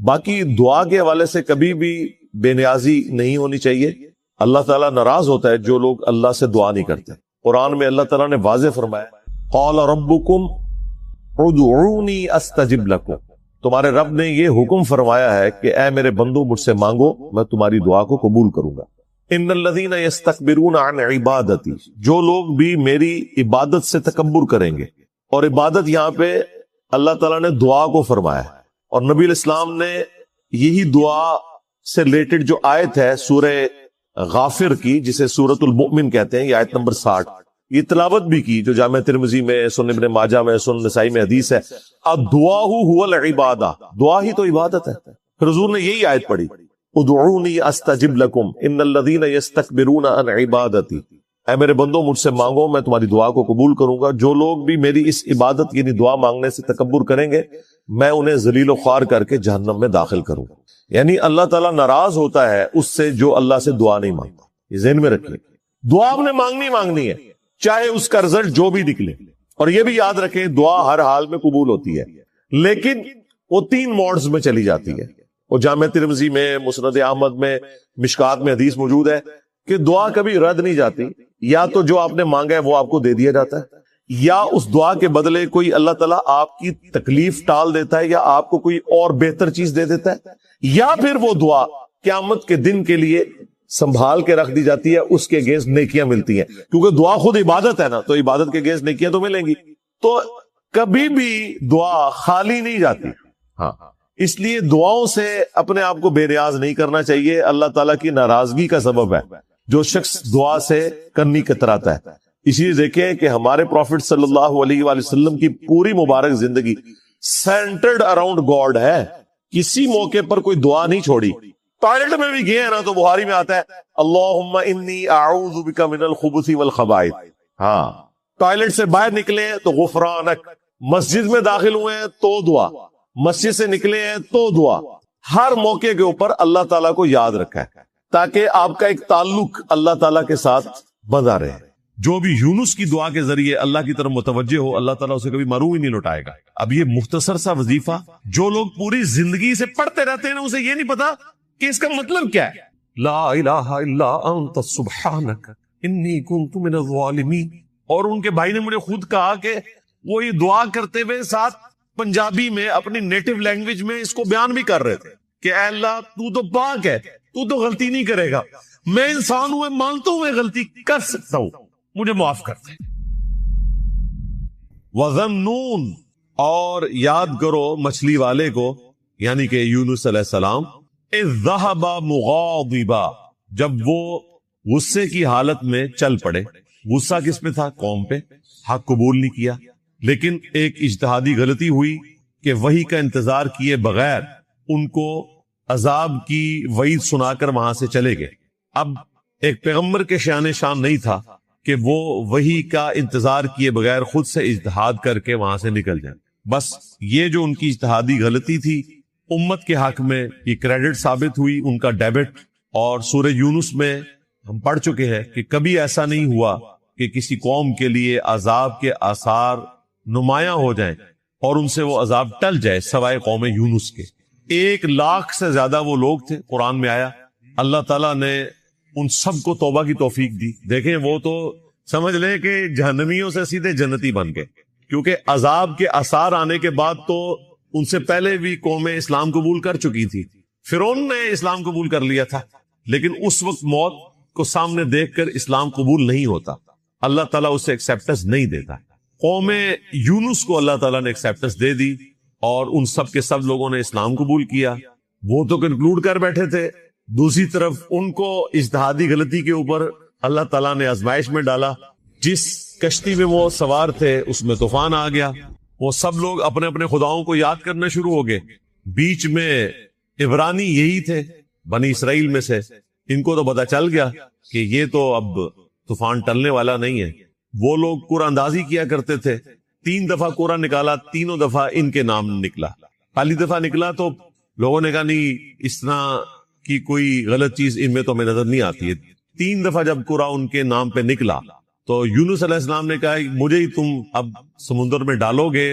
باقی دعا کے حوالے سے کبھی بھی بے نیازی نہیں ہونی چاہیے. اللہ تعالیٰ ناراض ہوتا ہے جو لوگ اللہ سے دعا نہیں کرتے. قرآن میں اللہ تعالیٰ نے واضح فرمایا قال ربکم ادعونی استجب لکم. تمہارے رب نے یہ حکم فرمایا ہے کہ اے میرے بندو مجھ سے مانگو میں تمہاری دعا کو قبول کروں گا. ان الذین یستکبرون عن عبادتی، جو لوگ بھی میری عبادت سے تکبر کریں گے. اور عبادت یہاں پہ اللہ تعالیٰ نے دعا کو فرمایا ہے، اور نبی علیہ السلام نے یہی دعا سے ریلیٹڈ جو آیت ہے سورہ غافر کی جسے سورۃ المؤمن کہتے ہیں، یہ آیت نمبر 60 یہ تلاوت بھی کی جو جامع ترمذی میں، سنن ابن ماجہ میں، سنن نسائی میں حدیث ہے. الدعاء هو العبادہ، دعا ہی تو عبادت ہے. پھر حضور نے یہی آیت پڑھی ادعونی استجب لکم ان الذین یستکبرون عن عبادتی، اے میرے بندو مجھ سے مانگو میں تمہاری دعا کو قبول کروں گا. جو لوگ بھی میری اس عبادت یعنی دعا مانگنے سے تکبر کریں گے میں انہیں ذلیل و خوار کر کے جہنم میں داخل کروں گا. یعنی اللہ تعالیٰ ناراض ہوتا ہے اس سے جو اللہ سے دعا نہیں مانگتا. یہ ذہن میں رکھیے، دعا آپ نے مانگنی ہے چاہے اس کا رزلٹ جو بھی نکلے. اور یہ بھی یاد رکھیں دعا ہر حال میں قبول ہوتی ہے، لیکن وہ 3 موڈز میں چلی جاتی ہے. وہ جامع ترمذی میں، مسند احمد میں، مشکات میں حدیث موجود ہے کہ دعا کبھی رد نہیں جاتی. یا تو جو آپ نے مانگا ہے وہ آپ کو دے دیا جاتا ہے، یا اس دعا کے بدلے کوئی اللہ تعالیٰ آپ کی تکلیف ٹال دیتا ہے، یا آپ کو کوئی اور بہتر چیز دے دیتا ہے، یا پھر وہ دعا قیامت کے دن کے لیے سنبھال کے رکھ دی جاتی ہے، اس کے اگینسٹ نیکیاں ملتی ہیں. کیونکہ دعا خود عبادت ہے نا، تو عبادت کے اگینسٹ نیکیاں تو ملیں گی. تو کبھی بھی دعا خالی نہیں جاتی. ہاں، اس لیے دعاؤں سے اپنے آپ کو بے نیاز نہیں کرنا چاہیے. اللہ تعالیٰ کی ناراضگی کا سبب ہے جو شخص دعا سے کنی کتراتا ہے. اسی لیے دیکھیں کہ ہمارے پروفٹ صلی اللہ علیہ وآلہ وسلم کی پوری مبارک زندگی سینٹرڈ اراؤنڈ گاڈ ہے. کسی موقع پر کوئی دعا نہیں چھوڑی. ٹوائلٹ میں بھی گئے ہیں نا تو بخاری میں آتا ہے اللہم انی اعوذ بک من الخبث والخبائث. ہاں، ٹوائلٹ سے باہر نکلے ہیں تو غفرانک، مسجد میں داخل ہوئے ہیں تو دعا، مسجد سے نکلے ہیں تو دعا. ہر موقع کے اوپر اللہ تعالیٰ کو یاد رکھا ہے تاکہ آپ کا ایک تعلق اللہ تعالیٰ کے ساتھ بنا رہے. جو بھی یونس کی دعا کے ذریعے اللہ کی طرف متوجہ ہو اللہ تعالیٰ اسے کبھی محروم ہی نہیں لوٹائے گا. اب یہ مختصر سا وظیفہ جو لوگ پوری زندگی سے پڑھتے رہتے ہیں اسے یہ نہیں پتا کہ اس کا مطلب کیا ہے. لا الہ الا انت سبحانک انی کنت من الظالمین. اور ان کے بھائی نے مجھے خود کہا کہ وہ یہ دعا کرتے ہوئے ساتھ پنجابی میں اپنی نیٹو لینگویج میں اس کو بیان بھی کر رہے تھے کہ اے اللہ تو تو پاک ہے، تو تو غلطی نہیں کرے گا، میں انسان ہوں، میں مانتا ہوں میں غلطی کر سکتا ہوں، مجھے معاف کر دے. وَظَنُّونَ، اور یاد کرو مچھلی والے کو یعنی کہ یونس علیہ السلام، اِذْ ذَهَبَ مُغَاضِبًا، جب وہ غصے کی حالت میں چل پڑے. غصہ کس پہ تھا؟ قوم پہ. حق قبول نہیں کیا، لیکن ایک اجتہادی غلطی ہوئی کہ وحی کا انتظار کیے بغیر ان کو عذاب کی وعید سنا کر وہاں سے چلے گئے. اب ایک پیغمبر کے شان شان نہیں تھا کہ وہ وحی کا انتظار کیے بغیر خود سے اجتہاد کر کے وہاں سے نکل جائیں. بس یہ جو ان کی اجتہادی غلطی تھی امت کے حق میں یہ کریڈٹ ثابت ہوئی، ان کا ڈیبٹ. اور سورہ یونس میں ہم پڑھ چکے ہیں کہ کبھی ایسا نہیں ہوا کہ کسی قوم کے لیے عذاب کے آثار نمایاں ہو جائیں اور ان سے وہ عذاب ٹل جائے سوائے قوم یونس کے. 1,00,000 سے زیادہ وہ لوگ تھے. قرآن میں آیا اللہ تعالیٰ نے ان سب کو توبہ کی توفیق دی. دیکھیں وہ تو سمجھ لیں کہ جہنمیوں سے سیدھے جنتی بن گئے، کیونکہ عذاب کے آثار آنے کے بعد تو ان سے پہلے بھی قومیں اسلام قبول کر چکی تھی. فرعون نے اسلام قبول کر لیا تھا، لیکن اس وقت موت کو سامنے دیکھ کر اسلام قبول نہیں ہوتا، اللہ تعالیٰ اسے ایکسیپٹنس نہیں دیتا. قوم یونس کو اللہ تعالیٰ نے ایکسیپٹنس دے دی اور ان سب کے سب لوگوں نے اسلام قبول کیا. وہ تو کنکلوڈ کر بیٹھے تھے. دوسری طرف ان کو اجتہادی غلطی کے اوپر اللہ تعالیٰ نے آزمائش میں ڈالا. جس کشتی میں وہ سوار تھے اس میں طوفان آ گیا. وہ سب لوگ اپنے اپنے خداؤں کو یاد کرنا شروع ہو گئے. بیچ میں عبرانی یہی تھے بنی اسرائیل میں سے، ان کو تو پتا چل گیا کہ یہ تو اب طوفان ٹلنے والا نہیں ہے. وہ لوگ قرآن اندازی کیا کرتے تھے. 3 دفعہ قرآن نکالا، تینوں دفعہ ان کے نام نکلا. پہلی دفعہ نکلا تو لوگوں نے کہا نہیں اس طرح کی کوئی غلط چیز ان میں تو ہمیں نظر نہیں آتی ہے. 3 دفعہ جب قرآن ان کے نام پہ نکلا تو یونس علیہ السلام نے کہا مجھے ہی تم اب سمندر میں ڈالو گے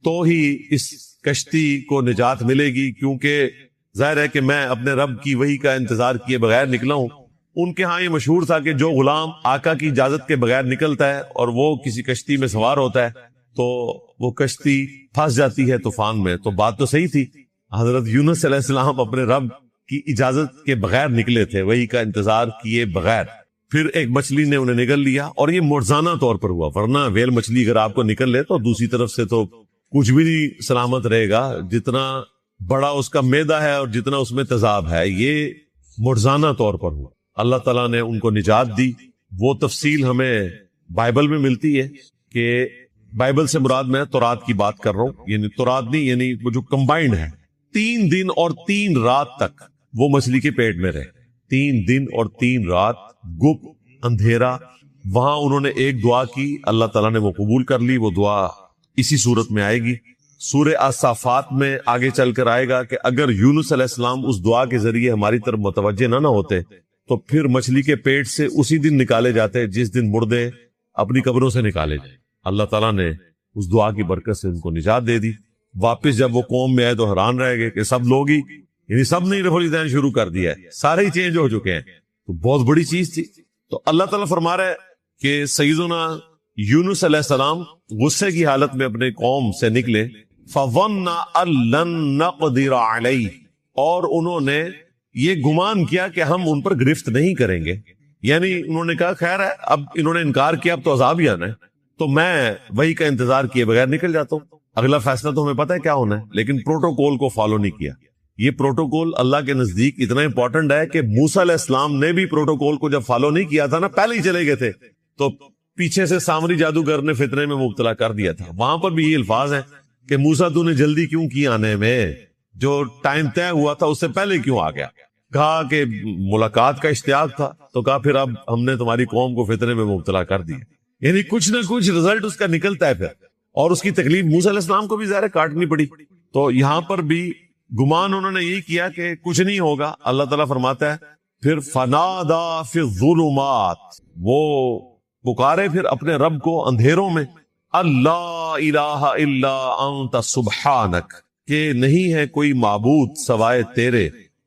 تو ہی اس کشتی کو نجات ملے گی، کیونکہ ظاہر ہے کہ میں اپنے رب کی وحی کا انتظار کیے بغیر نکلا ہوں۔ ان کے ہاں یہ مشہور تھا کہ جو غلام آقا کی اجازت کے بغیر نکلتا ہے اور وہ کسی کشتی میں سوار ہوتا ہے تو وہ کشتی پھنس جاتی ہے طوفان میں۔ تو بات تو صحیح تھی، حضرت یونس علیہ السلام اپنے رب کی اجازت کے بغیر نکلے تھے، وحی کا انتظار کیے بغیر۔ پھر ایک مچھلی نے انہیں نگل لیا، اور یہ معجزانہ طور پر ہوا، ورنہ ویل مچھلی اگر آپ کو نکل لے تو دوسری طرف سے تو کچھ بھی نہیں سلامت رہے گا، جتنا بڑا اس کا معدہ ہے اور جتنا اس میں تیزاب ہے۔ یہ معجزانہ طور پر ہوا، اللہ تعالیٰ نے ان کو نجات دی۔ وہ تفصیل ہمیں بائبل میں ملتی ہے کہ بائبل سے مراد میں تورات کی بات کر رہا ہوں، یعنی تورات نہیں، یعنی وہ جو کمبائنڈ ہے۔ 3 دن اور 3 رات تک وہ مچھلی کے پیٹ میں رہے، 3 دن اور 3 رات، گپ اندھیرا۔ وہاں انہوں نے ایک دعا کی، اللہ تعالیٰ نے وہ قبول کر لی۔ وہ دعا اسی صورت میں آئے گی، سورہ الصافات میں آگے چل کر آئے گا کہ اگر یونس علیہ السلام اس دعا کے ذریعے ہماری طرف متوجہ نہ ہوتے تو پھر مچھلی کے پیٹ سے اسی دن نکالے جاتے جس دن مردے اپنی قبروں سے نکالے جائیں۔ اللہ تعالیٰ نے اس دعا کی برکت سے ان کو نجات دے دی۔ واپس جب وہ قوم میں آئے تو حیران رہ گئے کہ سب لوگ ہی، یعنی سب نے رفع الدین شروع کر دیا ہے، سارے ہی چینج ہو چکے ہیں۔ تو بہت بڑی چیز تھی۔ تو اللہ تعالیٰ فرما رہا ہے کہ سیدنا یونس علیہ السلام غصے کی حالت میں اپنے قوم سے نکلے، فَظَنَّ أَن لَّن نَّقْدِرَ عَلَيْهِ، اور انہوں نے یہ گمان کیا کہ ہم ان پر گرفت نہیں کریں گے۔ یعنی انہوں نے کہا خیر ہے، اب انہوں نے انکار کیا، اب تو عذاب ہی آنا ہے، تو میں وہی کا انتظار کیے بغیر نکل جاتا ہوں۔ اگلا فیصلہ تو ہمیں پتہ ہے کیا ہونا ہے، لیکن پروٹوکول کو فالو نہیں کیا۔ یہ پروٹوکول اللہ کے نزدیک اتنا امپورٹنٹ ہے کہ موسیٰ علیہ السلام نے بھی پروٹوکول کو جب فالو نہیں کیا تھا نا، پہلے ہی چلے گئے تھے، تو پیچھے سے سامری جادوگر نے فتنے میں مبتلا کر دیا تھا۔ وہاں پر بھی یہ الفاظ ہیں کہ موسیٰ تو نے جلدی کیوں کی آنے میں، جو ٹائم طے ہوا تھا اس سے پہلے کیوں آ گیا؟ کہا کہ ملاقات کا اشتیاق تھا، تو کہا پھر اب ہم نے تمہاری قوم کو فتنے میں مبتلا کر دیا۔ یعنی کچھ نہ کچھ رزلٹ اس کا نکلتا ہے پھر، اور اس کی تکلیف موسیٰ علیہ السلام کو بھی ظاہر کاٹنی پڑی۔ تو یہاں پر بھی گمان انہوں نے یہی کیا کہ کچھ نہیں ہوگا۔ اللہ تعالیٰ فرماتا ہے پھر فَنَادَا فِي الظُّلُمَاتِ، وہ پکارے پھر اپنے رب کو اندھیروں میں، اللہ الہ الا انت سبحانک، کہ نہیں ہے کوئی معبود سوائے تیرے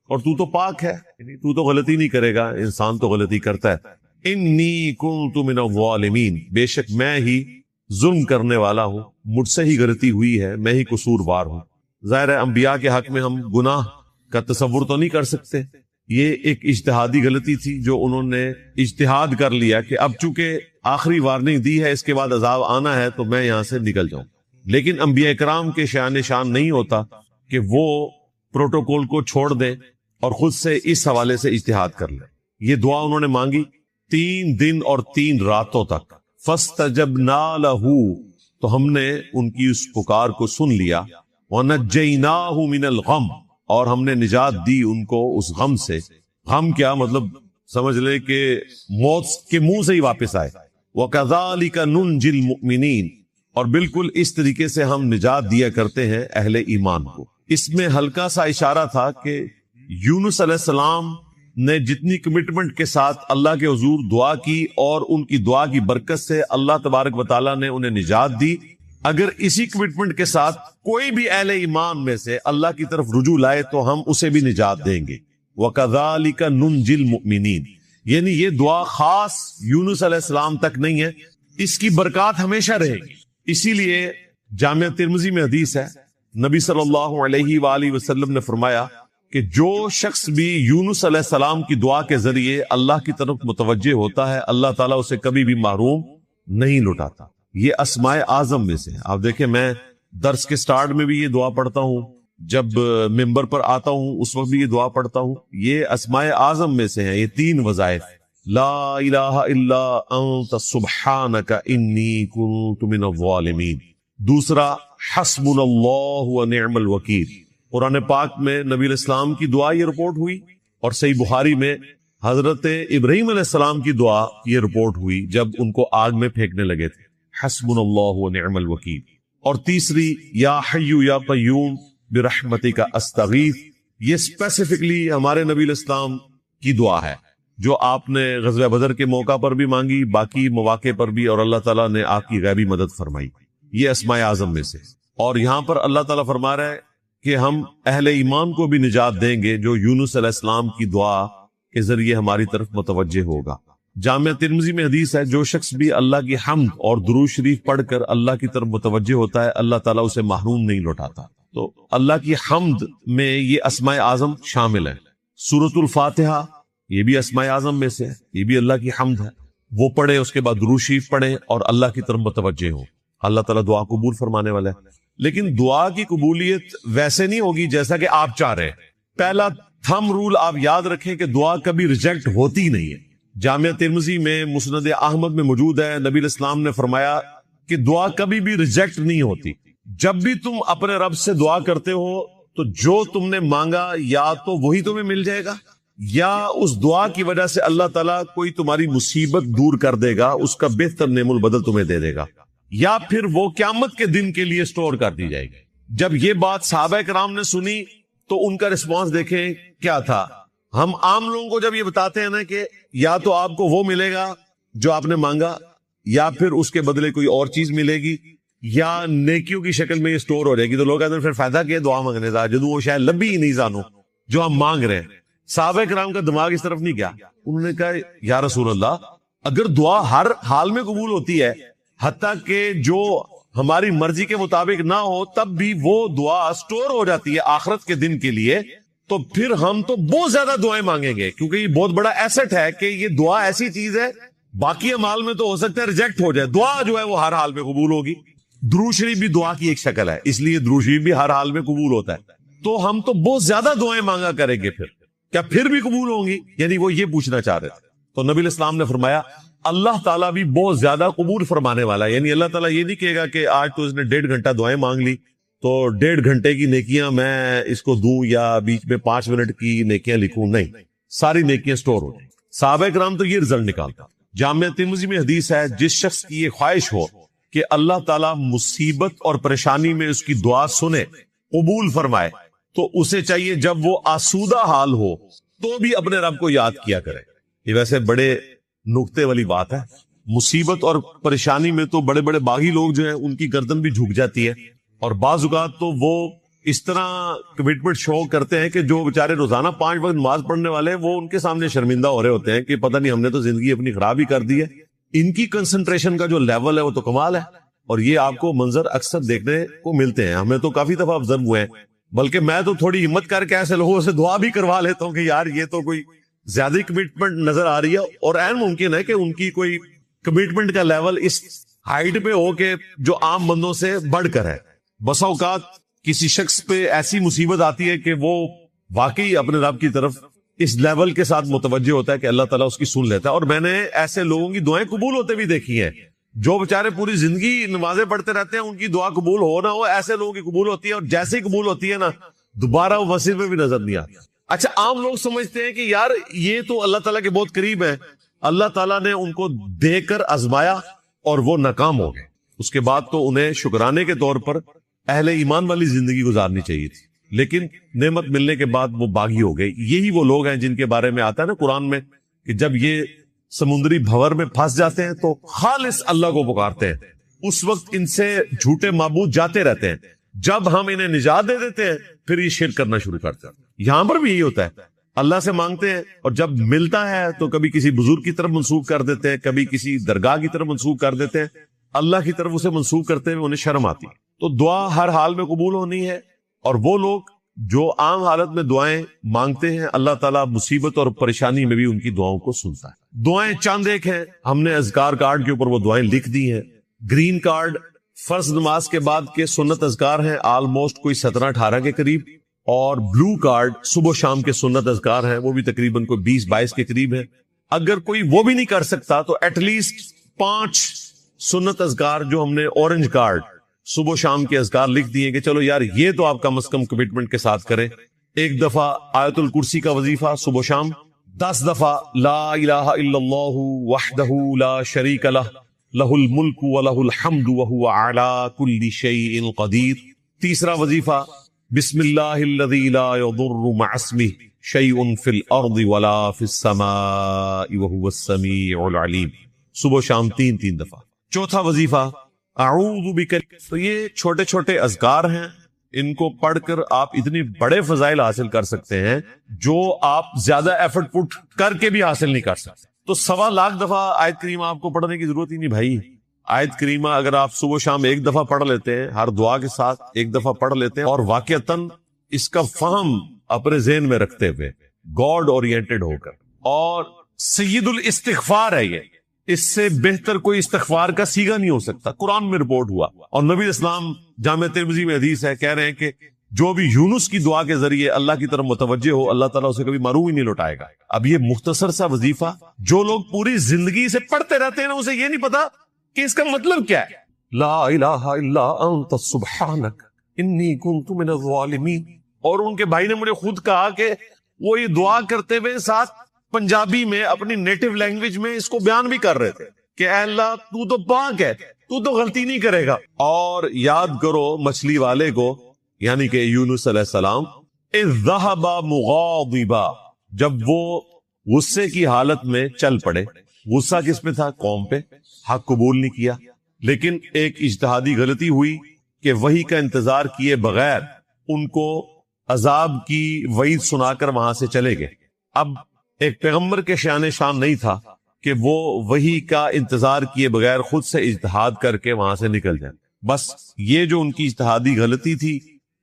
اور تو تو پاک ہے، یعنی تو غلطی نہیں کرے گا، انسان تو غلطی کرتا ہے۔ انی کنت من الظالمین، بے شک میں ہی ظلم کرنے والا ہوں، مجھ سے ہی غلطی ہوئی ہے، میں ہی قصوروار ہوں۔ ظاہر ہے انبیاء کے حق میں ہم گناہ کا تصور تو نہیں کر سکتے، یہ ایک اجتہادی غلطی تھی جو انہوں نے اجتہاد کر لیا کہ اب چونکہ آخری وارننگ دی ہے، اس کے بعد عذاب آنا ہے تو میں یہاں سے نکل جاؤں۔ لیکن انبیاء کرام کے شان نہیں ہوتا کہ وہ پروٹوکول کو چھوڑ دیں اور خود سے اس حوالے سے اجتہاد کر لیں۔ یہ دعا انہوں نے مانگی 3 دن اور 3 راتوں تک۔ فَاسْتَجَبْنَا لَهُ، تو ہم نے ان کی اس پکار کو سن لیا، وَنَجَّيْنَاهُ مِنَ الْغَمِّ، اور ہم نے نجات دی ان کو اس غم سے۔ غم کیا مطلب، سمجھ لے کہ موت کے منہ سے ہی واپس آئے۔ وَكَذَلِكَ نُنْجِي الْمُؤْمِنِينَ، اور بالکل اس طریقے سے ہم نجات دیا کرتے ہیں اہل ایمان کو۔ اس میں ہلکا سا اشارہ تھا کہ یونس علیہ السلام نے جتنی کمٹمنٹ کے ساتھ اللہ کے حضور دعا کی اور ان کی دعا کی برکت سے اللہ تبارک و تعالیٰ نے انہیں نجات دی، اگر اسی کمٹمنٹ کے ساتھ کوئی بھی اہل ایمان میں سے اللہ کی طرف رجوع لائے تو ہم اسے بھی نجات دیں گے۔ وَكَذَلِكَ نُنْجِي الْمُؤْمِنِينَ، یعنی یہ دعا خاص یونس علیہ السلام تک نہیں ہے، اس کی برکات ہمیشہ رہے گی۔ اسی لیے جامعہ ترمذی میں حدیث ہے، نبی صلی اللہ علیہ وآلہ وسلم نے فرمایا کہ جو شخص بھی یونس علیہ السلام کی دعا کے ذریعے اللہ کی طرف متوجہ ہوتا ہے، اللہ تعالیٰ اسے کبھی بھی محروم نہیں لٹاتا۔ یہ اسماء اعظم میں سے، آپ دیکھیں میں درس کے سٹارٹ میں بھی یہ دعا پڑھتا ہوں، جب ممبر پر آتا ہوں اس وقت بھی یہ دعا پڑھتا ہوں۔ یہ اسماء اعظم میں سے ہیں یہ 3 وظائف، لا الہ الا انت سبحانک انی کنت من الظالمین۔ دوسرا حسبنا اللہ ونعم الوکیل، قرآن پاک میں نبی علیہ السلام کی دعا یہ رپورٹ ہوئی، اور صحیح بخاری میں حضرت ابراہیم علیہ السلام کی دعا یہ رپورٹ ہوئی جب ان کو آگ میں پھینکنے لگے تھے، حسبنا اللہ ونعم الوکیل۔ اور تیسری یا حی یا قیوم برحمتک استغیث، یہ اسپیسیفکلی ہمارے نبی علیہ السلام کی دعا ہے جو آپ نے غزوہ بدر کے موقع پر بھی مانگی، باقی مواقع پر بھی، اور اللہ تعالیٰ نے آپ کی غیبی مدد فرمائی۔ یہ اسماء اعظم میں سے۔ اور یہاں پر اللہ تعالیٰ فرما رہا ہے کہ ہم اہل ایمان کو بھی نجات دیں گے جو یونس علیہ السلام کی دعا کے ذریعے ہماری طرف متوجہ ہوگا۔ جامعہ ترمذی میں حدیث ہے، جو شخص بھی اللہ کی حمد اور درود شریف پڑھ کر اللہ کی طرف متوجہ ہوتا ہے، اللہ تعالیٰ اسے محروم نہیں لوٹاتا۔ تو اللہ کی حمد میں یہ اسماء اعظم شامل ہیں۔ سورۃ الفاتحہ یہ بھی اسماء اعظم میں سے ہے، یہ بھی اللہ کی حمد ہے، وہ پڑھے، اس کے بعد درود شریف پڑھیں اور اللہ کی طرف متوجہ ہوں، اللہ تعالیٰ دعا قبول فرمانے والا ہے۔ لیکن دعا کی قبولیت ویسے نہیں ہوگی جیسا کہ آپ چاہ رہے ہیں۔ پہلا تھم رول آپ یاد رکھیں کہ دعا کبھی ریجیکٹ ہوتی نہیں ہے۔ جامعہ ترمذی میں مسند احمد میں موجود ہے، نبی علیہ السلام نے فرمایا کہ دعا کبھی بھی ریجیکٹ نہیں ہوتی۔ جب بھی تم اپنے رب سے دعا کرتے ہو تو جو تم نے مانگا یا تو وہی تمہیں مل جائے گا، یا اس دعا کی وجہ سے اللہ تعالیٰ کوئی تمہاری مصیبت دور کر دے گا، اس کا بہتر نعم البدل تمہیں دے دے گا، یا پھر وہ قیامت کے دن کے لیے سٹور کر دی جائے گی۔ جب یہ بات صحابہ کرام نے سنی تو ان کا رسپانس دیکھیں کیا تھا۔ ہم عام لوگوں کو جب یہ بتاتے ہیں نا کہ یا تو آپ کو وہ ملے گا جو آپ نے مانگا، یا پھر اس کے بدلے کوئی اور چیز ملے گی، یا نیکیوں کی شکل میں یہ سٹور ہو جائے گی، تو لوگ کہتے ہیں پھر فائدہ کیا دعا مانگنے کا، جدوں وہ شاید لبھی ہی نہیں جانو جو ہم مانگ رہے ہیں۔ صحابہ کرام کا دماغ اس طرف نہیں گیا، انہوں نے کہا یا رسول اللہ، اگر دعا ہر حال میں قبول ہوتی ہے، حتیٰ کہ جو ہماری مرضی کے مطابق نہ ہو تب بھی وہ دعا سٹور ہو جاتی ہے آخرت کے دن کے لیے، تو پھر ہم تو بہت زیادہ دعائیں مانگیں گے، کیونکہ یہ بہت بڑا ایسٹ ہے کہ یہ دعا ایسی چیز ہے، باقی اعمال میں تو ہو سکتا ہے ریجیکٹ ہو جائے، دعا جو ہے وہ ہر حال میں قبول ہوگی۔ درود شریف بھی دعا کی ایک شکل ہے، اس لیے درود شریف بھی ہر حال میں قبول ہوتا ہے، تو ہم تو بہت زیادہ دعائیں مانگا کریں گے، پھر کیا پھر بھی قبول ہوں گی؟ یعنی وہ یہ پوچھنا چاہ رہے تھے۔ تو نبی علیہ السلام نے فرمایا اللہ تعالیٰ بھی بہت زیادہ قبول فرمانے والا ہے، یعنی اللہ تعالیٰ یہ نہیں کہے گا کہ آج تو اس نے 1.5 گھنٹہ دعائیں مانگ لی تو 1.5 گھنٹے کی نیکیاں میں اس کو دوں یا بیچ میں 5 منٹ کی نیکیاں لکھوں، نہیں، ساری نیکیاں سٹور ہو جائیں۔ صحابہ کرام تو یہ رزلٹ نکالتا۔ جامعہ ترمذی میں حدیث ہے، جس شخص کی یہ خواہش ہو کہ اللہ تعالیٰ مصیبت اور پریشانی میں اس کی دعا سنے، قبول فرمائے، تو اسے چاہیے جب وہ آسودہ حال ہو تو بھی اپنے رب کو یاد کیا کرے۔ یہ ویسے بڑے نقطے والی بات ہے، مصیبت اور پریشانی میں تو بڑے بڑے باغی لوگ جو ہیں ان کی گردن بھی جھک جاتی ہے، اور بعض اوقات تو وہ اس طرح کمٹمنٹ شو کرتے ہیں کہ جو بیچارے روزانہ 5 وقت نماز پڑھنے والے ہیں وہ ان کے سامنے شرمندہ ہو رہے ہوتے ہیں کہ پتہ نہیں ہم نے تو زندگی اپنی خراب ہی کر دی ہے۔ ان کی کنسنٹریشن کا جو لیول ہے وہ تو کمال ہے، اور یہ آپ کو منظر اکثر دیکھنے کو ملتے ہیں، ہمیں تو کافی دفعہ آبزرو ہوئے ہیں، بلکہ میں تو تھوڑی ہمت کر کے ایسے لوگوں سے دعا بھی کروا لیتا ہوں کہ یار یہ تو کوئی زیادہ کمٹمنٹ نظر آ رہی ہے، اور عین ممکن ہے کہ ان کی کوئی کمٹمنٹ کا لیول اس ہائٹ پہ ہو کہ جو عام بندوں سے بڑھ کر ہے۔ بسا اوقات کسی شخص پہ ایسی مصیبت آتی ہے کہ وہ واقعی اپنے رب کی طرف اس لیول کے ساتھ متوجہ ہوتا ہے کہ اللہ تعالیٰ اس کی سن لیتا ہے، اور میں نے ایسے لوگوں کی دعائیں قبول ہوتے بھی دیکھی ہیں جو بیچارے پوری زندگی نمازیں پڑھتے رہتے ہیں، ان کی دعا قبول ہو نہ ہو، ایسے لوگوں کی قبول ہوتی ہے، اور جیسے ہی قبول ہوتی ہے نا دوبارہ وہ مسجد میں بھی نظر نہیں آتی۔ اچھا، عام لوگ سمجھتے ہیں کہ یار یہ تو اللہ تعالیٰ کے بہت قریب ہے، اللہ تعالیٰ نے ان کو دے کر آزمایا اور وہ ناکام ہو گئے، اس کے بعد تو انہیں شکرانے کے طور پر اہل ایمان والی زندگی گزارنی چاہیے تھی، لیکن نعمت ملنے کے بعد وہ باغی ہو گئے۔ یہی وہ لوگ ہیں جن کے بارے میں آتا ہے نا قرآن میں کہ جب یہ سمندری بھور میں پھنس جاتے ہیں تو خالص اللہ کو پکارتے ہیں، اس وقت ان سے جھوٹے معبود جاتے رہتے ہیں، جب ہم انہیں نجات دے دیتے ہیں پھر یہ شرک کرنا شروع کرتے ہیں۔ یہاں پر بھی یہی ہوتا ہے، اللہ سے مانگتے ہیں اور جب ملتا ہے تو کبھی کسی بزرگ کی طرف منسوخ کر دیتے ہیں، کبھی کسی درگاہ کی طرف منسوخ کر دیتے ہیں، اللہ کی طرف اسے منسوخ کرتے ہوئے انہیں شرم آتی ہے۔ تو دعا ہر حال میں قبول ہونی ہے، اور وہ لوگ جو عام حالت میں دعائیں مانگتے ہیں اللہ تعالیٰ مصیبت اور پریشانی میں بھی ان کی دعاؤں کو سنتا ہے۔ دعائیں چند ایک ہیں، ہم نے اذکار کارڈ کے اوپر وہ دعائیں لکھ دی ہیں۔ گرین کارڈ فرض نماز کے بعد کے سنت اذکار ہیں، آلموسٹ کوئی 17-18 کے قریب، اور بلو کارڈ صبح شام کے سنت اذکار ہیں، وہ بھی تقریباً کوئی 20-22 کے قریب ہیں۔ اگر کوئی وہ بھی نہیں کر سکتا تو ایٹ لیسٹ 5 سنت اذکار جو ہم نے اورنج کارڈ صبح شام کے اذکار لکھ دیے کہ چلو یار یہ تو آپ کم از کم کمٹمنٹ کے ساتھ کریں۔ ایک دفعہ آیت الکرسی کا وظیفہ صبح شام، 10 دفعہ لا الہ الا اللہ وحدہ لا شریک لہ لہ الملک ولہ الحمد وہو علی کل شیء قدیر۔ تیسرا وظیفہ بسم اللہ الذی لا یضر مع اسمہ شیء فی الارض ولا فی السماء وہو السمیع العلیم، صبح شام 3 دفعہ۔ چوتھا وظیفہ اعوذ بک، تو یہ چھوٹے چھوٹے اذکار ہیں، ان کو پڑھ کر آپ اتنی بڑے فضائل حاصل کر سکتے ہیں جو آپ زیادہ ایفرٹ پٹ کر کے بھی حاصل نہیں کر سکتے. تو 1.25 لاکھ دفعہ آیت کریمہ آپ کو پڑھنے کی ضرورت ہی نہیں بھائی. آیت کریمہ اگر آپ صبح شام ایک دفعہ پڑھ لیتے ہیں، ہر دعا کے ساتھ ایک دفعہ پڑھ لیتے ہیں، اور واقعتاً اس کا فہم اپنے ذہن میں رکھتے ہوئے گاڈ اورینٹڈ ہو کر، اور سید الاستغفار ہے یہ، اس سے بہتر کوئی استغفار کا سیگا نہیں ہو سکتا. قرآن میں رپورٹ ہوا، اور نبی اسلام جامع ترمذی میں حدیث ہے، کہہ رہے ہیں کہ جو بھی یونس کی دعا کے ذریعے اللہ کی طرف متوجہ ہو، اللہ تعالیٰ اسے کبھی محروم ہی نہیں لوٹائے گا. اب یہ مختصر سا وظیفہ جو لوگ پوری زندگی سے پڑھتے رہتے ہیں نا، اسے یہ نہیں پتا کہ اس کا مطلب کیا ہے. لا الہ الا انت سبحانک انی کنت من الظالمین. اور ان کے بھائی نے مجھے خود کہا کہ وہ یہ دعا کرتے ہوئے ساتھ پنجابی میں اپنی نیٹو لینگویج میں اس کو بیان بھی کر رہے تھے کہ اے اللہ تو تو پاک ہے، تو تو غلطی نہیں کرے گا. اور یاد کرو مچھلی والے کو، یعنی کہ یونس علیہ السلام، اذ ذهب مغاضبا، جب وہ غصے کی حالت میں چل پڑے. غصہ کس پہ تھا؟ قوم پہ. حق قبول نہیں کیا، لیکن ایک اجتہادی غلطی ہوئی کہ وحی کا انتظار کیے بغیر ان کو عذاب کی وعید سنا کر وہاں سے چلے گئے. اب ایک پیغمبر کے شان نہیں تھا کہ وہ وحی کا انتظار کیے بغیر خود سے اجتہاد کر کے وہاں سے نکل جائیں. بس یہ جو ان کی اجتہادی غلطی تھی،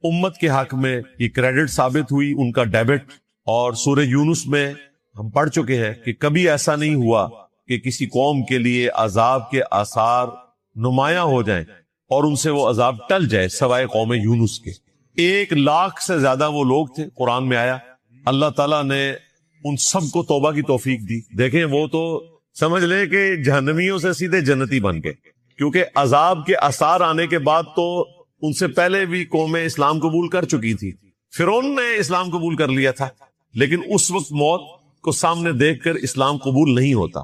امت کے حق میں یہ کریڈٹ ثابت ہوئی، ان کا ڈیبٹ. اور سورہ یونس میں ہم پڑھ چکے ہیں کہ کبھی ایسا نہیں ہوا کہ کسی قوم کے لیے عذاب کے آثار نمایاں ہو جائیں اور ان سے وہ عذاب ٹل جائے، سوائے قوم یونس کے. 1 لاکھ سے زیادہ وہ لوگ تھے، قرآن میں آیا. اللہ تعالیٰ نے ان سب کو توبہ کی توفیق دی. دیکھیں وہ تو سمجھ لیں کہ جہنمیوں سے سیدھے جنتی بن گئے، کیونکہ عذاب کے آثار آنے کے بعد تو ان سے پہلے بھی قومیں اسلام قبول کر چکی تھی. فرعون نے اسلام قبول کر لیا تھا، لیکن اس وقت موت کو سامنے دیکھ کر اسلام قبول نہیں ہوتا،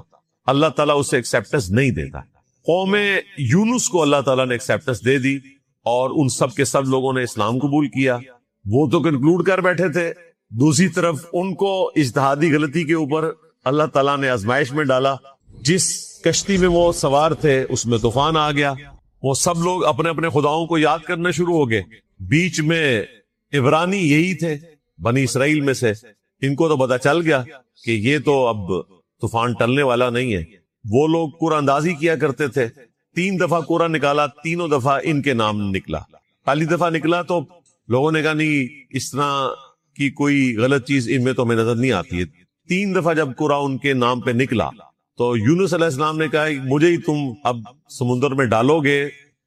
اللہ تعالیٰ اسے ایکسیپٹنس نہیں دیتا. قوم یونس کو اللہ تعالیٰ نے ایکسیپٹنس دے دی، اور ان سب کے سب لوگوں نے اسلام قبول کیا. وہ تو کنکلوڈ کر بیٹھے تھے. دوسری طرف ان کو اجتہادی غلطی کے اوپر اللہ تعالیٰ نے آزمائش میں ڈالا. جس کشتی میں وہ سوار تھے اس میں طوفان آ گیا. وہ سب لوگ اپنے اپنے خداؤں کو یاد کرنا شروع ہو گئے. بیچ میں عبرانی یہی تھے بنی اسرائیل میں سے، ان کو تو پتا چل گیا کہ یہ تو اب طوفان ٹلنے والا نہیں ہے. وہ لوگ قرآن اندازی کیا کرتے تھے. 3 دفعہ قرآن نکالا، تینوں دفعہ ان کے نام نکلا. پہلی دفعہ نکلا تو لوگوں نے کہا نہیں، اس طرح کی کوئی غلط چیز ان میں تو ہمیں نظر نہیں آتی ہے. 3 دفعہ جب قرآن ان کے نام پہ نکلا تو یونس علیہ السلام نے کہا مجھے ہی تم اب سمندر میں ڈالو گے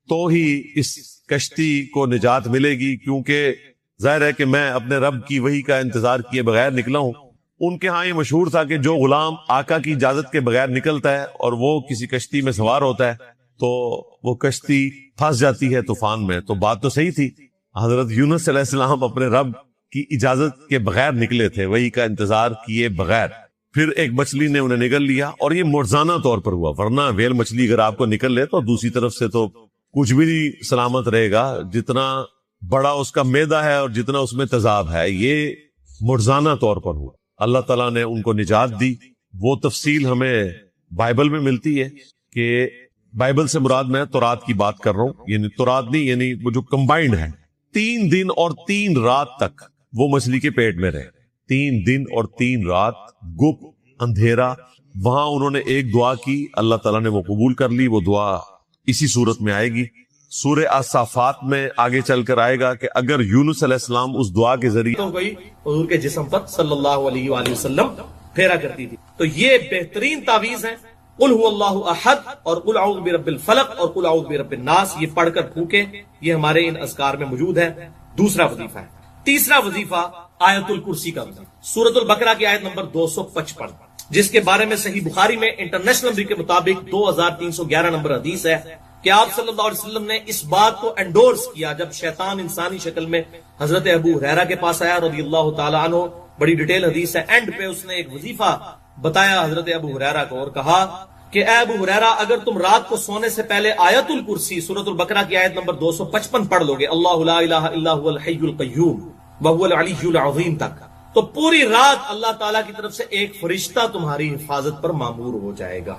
تو ہی اس کشتی کو نجات ملے گی، کیونکہ ظاہر ہے کہ میں اپنے رب کی وحی کا انتظار کیے بغیر نکلا ہوں. ان کے ہاں یہ مشہور تھا کہ جو غلام آقا کی اجازت کے بغیر نکلتا ہے اور وہ کسی کشتی میں سوار ہوتا ہے تو وہ کشتی پھنس جاتی ہے طوفان میں. تو بات تو صحیح تھی، حضرت یونس علیہ السلام اپنے رب کی اجازت کے بغیر نکلے تھے، وحی کا انتظار کیے بغیر. پھر ایک مچھلی نے انہیں نگل لیا، اور یہ معجزانہ طور پر ہوا. ورنہ ویل مچھلی اگر آپ کو نکل لے تو دوسری طرف سے تو کچھ بھی نہیں سلامت رہے گا. جتنا بڑا اس کا معدہ ہے اور جتنا اس میں تیزاب ہے، یہ معجزانہ طور پر ہوا. اللہ تعالیٰ نے ان کو نجات دی. وہ تفصیل ہمیں بائبل میں ملتی ہے کہ بائبل سے مراد میں تورات کی بات کر رہا ہوں، یعنی تورات نہیں، یعنی وہ جو کمبائنڈ ہے. 3 دن اور 3 رات تک وہ مچھلی کے پیٹ میں رہے. 3 دن اور 3 رات گپ اندھیرا. وہاں انہوں نے ایک دعا کی، اللہ تعالیٰ نے وہ قبول کر لی. وہ دعا اسی صورت میں آئے گی. سورہ الصافات میں آگے چل کر آئے گا کہ اگر یونس علیہ السلام اس دعا کے ذریعے تو کوئی حضور کے جسم پر صلی اللہ علیہ وآلہ وسلم پھیرا کرتی تھی. تو یہ بہترین تعویذ ہے. قل هو اللہ احد اور قل اعوذ برب الفلق اور قل اعوذ برب الناس، یہ پڑھ کر پھونکے. یہ ہمارے ان اذکار میں موجود ہے. دوسرا وظیفہ ہے. تیسرا وظیفہ آیت الکرسی کا وظیفہ، سورۃ البقرہ کی آیت نمبر 255، جس کے بارے میں صحیح بخاری میں انٹرنیشنل نمبر کے مطابق 2311 نمبر حدیث ہے کہ آپ صلی اللہ علیہ وسلم نے اس بات کو انڈورس کیا جب شیطان انسانی شکل میں حضرت ابو ہریرہ کے پاس آیا رضی اللہ تعالی عنہ. بڑی ڈیٹیل حدیث ہے. اینڈ پہ اس نے ایک وظیفہ بتایا حضرت ابو ہریرہ کو اور کہا کہ اے ابو ہریرہ، اگر تم رات کو سونے سے پہلے آیت الکرسی سورۃ البقرہ کی آیت نمبر 255 پڑھ لو گے، اللہ لا الہ الا هو الحی القیوم وهو العلی العظیم تک، تو پوری رات اللہ تعالیٰ کی طرف سے ایک فرشتہ تمہاری حفاظت پر مامور ہو جائے گا.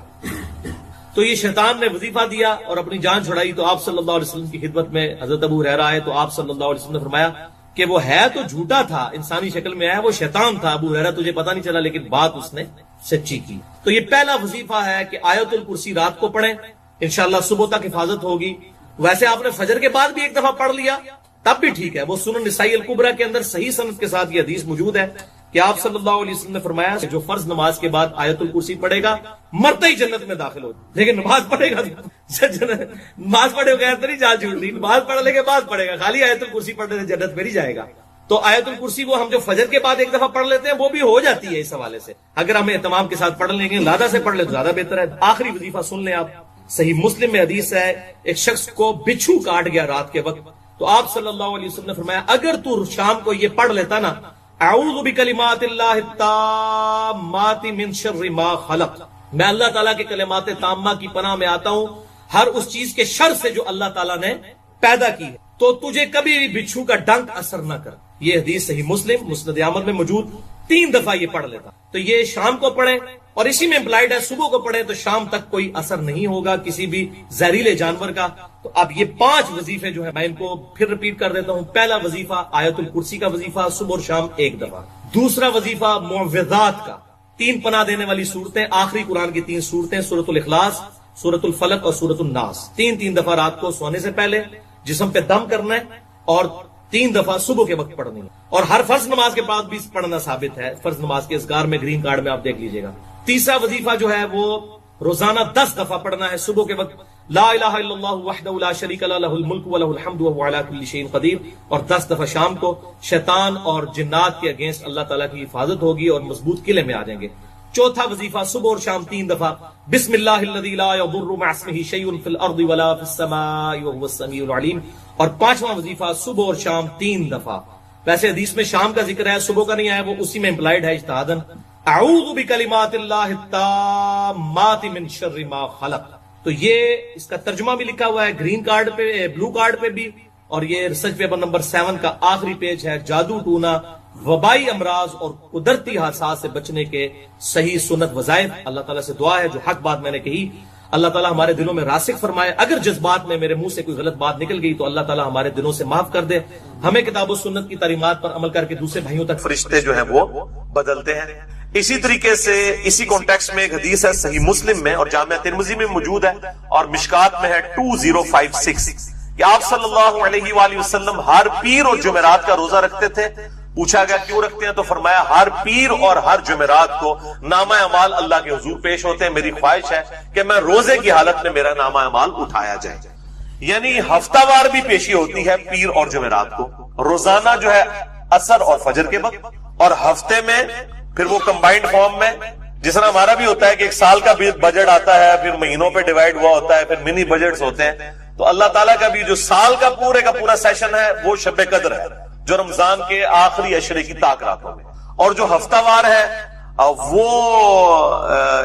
تو یہ شیطان نے وظیفہ دیا اور اپنی جان چھڑائی، تو آپ صلی اللہ علیہ وسلم کی خدمت میں حضرت ابو ہریرہ آئے، تو آپ صلی اللہ علیہ وسلم نے فرمایا کہ وہ ہے تو جھوٹا تھا، انسانی شکل میں آیا، وہ شیطان تھا ابو ہریرہ، تجھے پتہ نہیں چلا لیکن بات اس نے سچی کی۔ تو یہ پہلا وظیفہ ہے کہ آیت الکرسی رات کو پڑھیں، انشاءاللہ صبح تک حفاظت ہوگی۔ ویسے آپ نے فجر کے بعد بھی ایک دفعہ پڑھ لیا تب بھی ٹھیک ہے، وہ سنن نسائی الکبریٰ کے اندر صحیح سند کے ساتھ یہ حدیث موجود ہے کہ آپ صلی اللہ علیہ وسلم نے فرمایا کہ جو فرض نماز کے بعد آیت الکرسی پڑھے گا مرتے ہی جنت میں داخل ہو، لیکن نماز پڑھے گا نماز پڑھے بغیر تو نہیں جان چھوڑنی، نماز پڑھنے کے بعد پڑھے گا، خالی آیت الکرسی پڑھنے سے جنت میں نہیں جائے گا۔ تو آیت الکرسی وہ ہم جو فجر کے بعد ایک دفعہ پڑھ لیتے ہیں وہ بھی ہو جاتی ہے اس حوالے سے، اگر ہم اہتمام کے ساتھ پڑھ لیں گے، لادہ سے پڑھ لیں تو زیادہ بہتر ہے۔ آخری وظیفہ سن لیں آپ، صحیح مسلم میں حدیث ہے، ایک شخص کو بچھو کاٹ گیا رات کے وقت، تو آپ صلی اللہ علیہ وسلم نے فرمایا اگر تو شام کو یہ پڑھ لیتا نا، اعوذ بکلمات اللہ التامات من شر ما خلق، میں اللہ تعالیٰ کے کلمات تامہ کی پناہ میں آتا ہوں ہر اس چیز کے شر سے جو اللہ تعالیٰ نے پیدا کی ہے، تو تجھے کبھی بھی بچھو کا ڈنک اثر نہ کر۔ یہ حدیث صحیح مسلم مسند احمد میں موجود، 3 دفعہ یہ پڑھ لیتا، تو یہ شام کو پڑھیں، اور اسی میں امپلائڈ ہے صبح کو پڑھیں تو شام تک کوئی اثر نہیں ہوگا کسی بھی زہریلے جانور کا۔ تو اب یہ 5 وظیفے جو ہیں میں ان کو پھر ریپیٹ کر دیتا ہوں۔ پہلا وظیفہ آیت الکرسی کا وظیفہ صبح اور شام 1 دفعہ۔ دوسرا وظیفہ معوذات کا، 3 پناہ دینے والی صورتیں، آخری قرآن کی 3 صورتیں، سورۃ الاخلاص، سورۃ الفلق اور سورۃ الناس، 3 دفعہ رات کو سونے سے پہلے جسم پہ دم کرنا ہے، اور 3 دفعہ صبح کے وقت پڑھنی ہے، اور ہر فرض نماز کے بعد بھی پڑھنا ثابت ہے، فرض نماز کے اذکار میں گرین کارڈ میں آپ دیکھ لیجئے گا۔ تیسرا وظیفہ جو ہے وہ روزانہ 10 دفعہ پڑھنا ہے صبح کے وقت، لا الہ الا اللہ وحدہ لا شریک لہ، لہ الملک ولہ الحمد وہو علی کل شیء قدیر، اور 10 دفعہ شام کو۔ شیطان اور جنات کے اگینسٹ اللہ تعالیٰ کی حفاظت ہوگی اور مضبوط قلعے میں آ جائیں گے۔ چوتھا وظیفہ صبح اور شام 3 دفعہ، بسم اللہ الذی لا یضر مع اسمہ شیء فی الارض ولا فی السماء وهو السمیع العلیم، اور 5واں وظیفہ صبح اور شام 3 دفعہ۔ ویسے حدیث میں شام کا ذکر ہے، صبح کا نہیں آیا، وہ اسی میں امپلائڈ ہے اجتہاداً، اعوذ بکلمات اللہ التامات من شر ما خلق۔ تو یہ اس کا ترجمہ بھی لکھا ہوا ہے گرین کارڈ پہ، بلو کارڈ پہ بھی، اور یہ ریسرچ پیپر نمبر 7 کا آخری پیج ہے، جادو ٹونا، وبائی امراض اور قدرتی حادثات سے بچنے کے صحیح سنت وظائف۔ اللہ تعالیٰ سے دعا ہے جو حق بات میں نے کہی اللہ تعالیٰ ہمارے دلوں میں راسخ فرمائے، اگر جذبات میں میرے منہ سے کوئی غلط بات نکل گئی تو اللہ تعالیٰ ہمارے دلوں سے معاف کر دے، ہمیں کتاب و سنت کی تعلیمات پر عمل کر کے دوسرے بھائیوں تک فرشتے جو ہیں وہ بدلتے ہیں۔ اسی طریقے سے اسی کانٹیکسٹ میں ایک حدیث ہے صحیح مسلم میں اور جامعہ ترمذی میں موجود ہے اور مشکات میں ہے 2056 کہ آپ صلی اللہ علیہ وآلہ وسلم ہر پیر اور جمعرات کا روزہ رکھتے تھے۔ پوچھا گیا کیوں رکھتے ہیں تو فرمایا ہر پیر اور ہر جمعرات کو نامہ اعمال اللہ کے حضور پیش ہوتے ہیں، میری خواہش ہے کہ میں روزے کی حالت میں میرا نامہ اعمال اٹھایا جائے۔ یعنی ہفتہ وار بھی پیشی ہوتی ہے پیر اور جمعرات کو، روزانہ جو ہے عصر اور فجر کے وقت، اور ہفتے میں پھر وہ کمبائنڈ فارم میں، جس طرح ہمارا بھی ہوتا ہے کہ ایک سال کا بجٹ آتا ہے، پھر مہینوں پہ ڈیوائیڈ ہوا ہوتا ہے، پھر منی بجٹس ہوتے ہیں، تو اللہ تعالیٰ کا بھی جو سال کا پورا سیشن ہے وہ شب قدر ہے جو رمضان کے آخری عشرے کی طاق راتوں میں، اور جو ہفتہ وار ہے وہ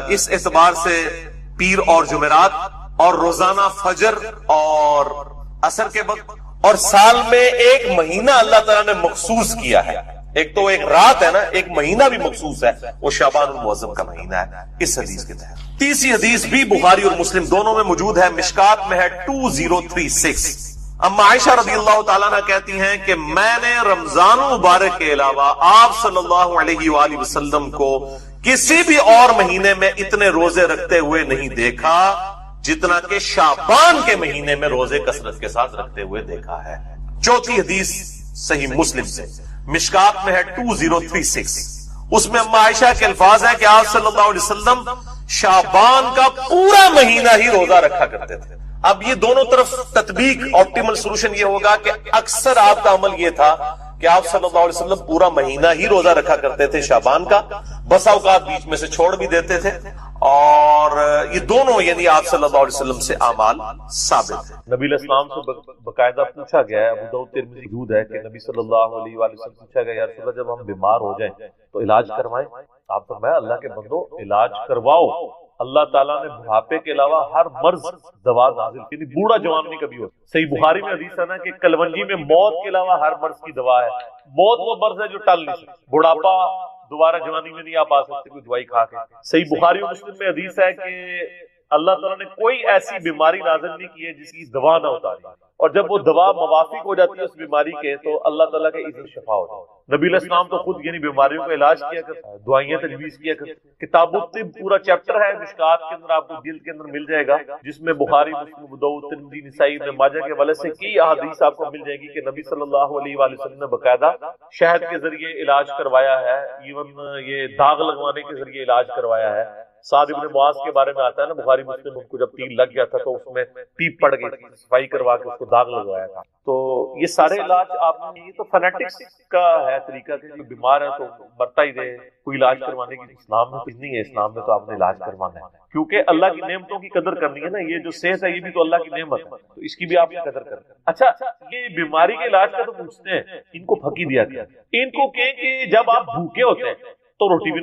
اس اعتبار سے پیر اور جمعرات اور روزانہ فجر اور عصر کے وقت، اور سال میں ایک مہینہ اللہ تعالیٰ نے مخصوص کیا ہے، ایک تو ایک رات ہے نا، ایک مہینہ بھی مخصوص ہے، وہ شعبان المعظم کا مہینہ ہے اس حدیث کے تحت۔ تیسری حدیث بھی بخاری اور مسلم دونوں میں موجود ہے، مشکات میں ہے 2036۔ اما عائشہ رضی اللہ تعالیٰ عنہ کہتی ہیں کہ میں نے رمضان مبارک کے علاوہ آپ صلی اللہ علیہ وآلہ وسلم کو کسی بھی اور مہینے میں اتنے روزے رکھتے ہوئے نہیں دیکھا جتنا کہ شعبان کے مہینے میں روزے کثرت کے ساتھ رکھتے ہوئے دیکھا ہے۔ چوتھی حدیث صحیح مسلم سے، مشکات میں ہے 2036، اس میں اما عائشہ کے الفاظ ہیں کہ آپ صلی اللہ علیہ وسلم شعبان کا پورا مہینہ ہی روزہ رکھا کرتے تھے۔ اب یہ دونوں طرف تطبیق آپٹیمل سولوشن یہ ہوگا کہ اکثر آپ کا عمل یہ تھا کہ آپ صلی اللہ علیہ وسلم پورا مہینہ ہی روزہ رکھا کرتے تھے شعبان کا، بسا اوقات بیچ میں سے چھوڑ بھی دیتے تھے، اور یہ دونوں یعنی آپ صلی اللہ علیہ وسلم سے اعمال ثابت ہیں۔ نبی علیہ السلام سے باقاعدہ پوچھا گیا ہے، ابو داؤد ترمذی موجود ہے کہ نبی صلی اللہ علیہ وآلہ وسلم پوچھا گیا یا رسول اللہ جب ہم بیمار ہو جائیں تو علاج کروائیں؟ آپ فرمایا اللہ کے بندو علاج کرواؤ، اللہ تعالیٰ نے بڑھاپے کے علاوہ ہر مرض دوا نازل کی، بوڑھا جوان نہیں کبھی ہوتا۔ صحیح بخاری میں حدیث ہے نا کہ کلونجی میں موت کے علاوہ ہر مرض کی دوا ہے، موت وہ مرض ہے جو ٹل نہیں سکتی، بڑھاپا دوبارہ جوانی میں نہیں آپ آ سکتے کوئی دوائی کھا کے۔ صحیح بخاری و مسلم میں حدیث ہے کہ اللہ تعالیٰ نے کوئی ایسی بیماری نازل نہیں کی ہے جس کی دوا نہ اتاری، اور جب وہ دوا موافق ہو جاتی ہے اس بیماری کے تو اللہ تعالیٰ کے اذن شفا ہو جاتی ہے۔ نبی علیہ السلام تو خود یعنی بیماریوں کا علاج کیا کرتے، دعائیں تجویز کیا کرتے۔ کتاب الطب پورا چیپٹر ہے مشکات کے اندر، آپ کو جلد کے اندر مل جائے گا، جس میں بخاری، مسلم، ابو داؤد، ترمذی، نسائی، ابن ماجہ کے حوالے سے کئی احادیث آپ کو مل جائے گی کہ نبی صلی اللہ علیہ وآلہ وسلم نے باقاعدہ شہد کے ذریعے علاج کروایا ہے، ایون یہ داغ لگوانے کے ذریعے علاج کروایا ہے۔ سعد ابن معاذ کے بارے میں آتا ہے نا بخاری مسلم، ان کو جب تیر لگ گیا تھا تو اس میں پیپ پڑ گئی تھی، صفائی کروا کے اس کو داغ لگوایا تھا۔ تو یہ سارے علاج آپ نے، یہ تو فنیٹکس کا ہے طریقہ کہ جو بیمار ہے تو مرتا ہی رہے، کوئی علاج کروانے کی اسلام میں کچھ نہیں ہے۔ اسلام میں تو آپ نے علاج کروانا ہے، کیونکہ اللہ کی نعمتوں کی قدر کرنی ہے نا۔ یہ جو صحت ہے یہ بھی تو اللہ کی نعمت ہے، تو اس کی بھی آپ نے قدر کرنی ہے۔ اچھا، یہ بیماری کے علاج کا تو پوچھتے ہیں، ان کو پھکی دیا گیا، ان کو کہیں کہ جب آپ بھوکے ہوتے ہیں تو روٹی بھی